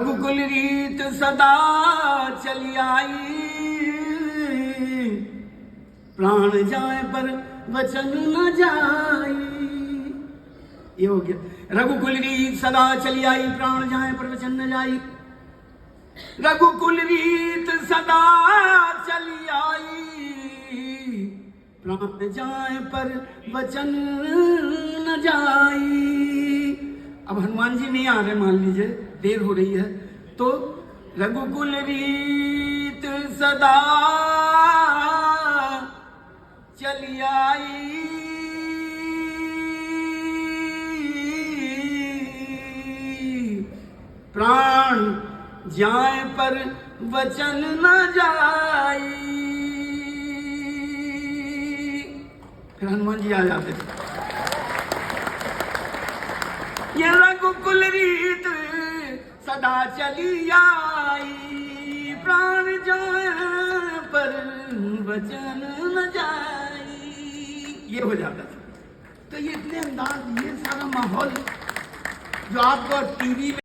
रघुकुल रीत सदा चली आई, प्राण जाए पर वचन न जाई। ये हो गया। रघुकुल रीत सदा चली आई, प्राण जाए पर वचन न जाई। रघुकुल रीत सदा चली आई, प्राण जाए पर वचन न जाई। अब हनुमान जी नहीं आ रहे, मान लीजिए देर हो रही है, तो रघुकुल रीत सदा चली आई, प्राण जाए पर वचन न जाई। फिर हनुमान जी आ जाते थे। ये रघुकुल रीत सदा चली आई, प्राण जाए पर वचन न जाई। ये हो जाता था। तो ये इतने अंदाज, ये सारा माहौल जो आपको टीवी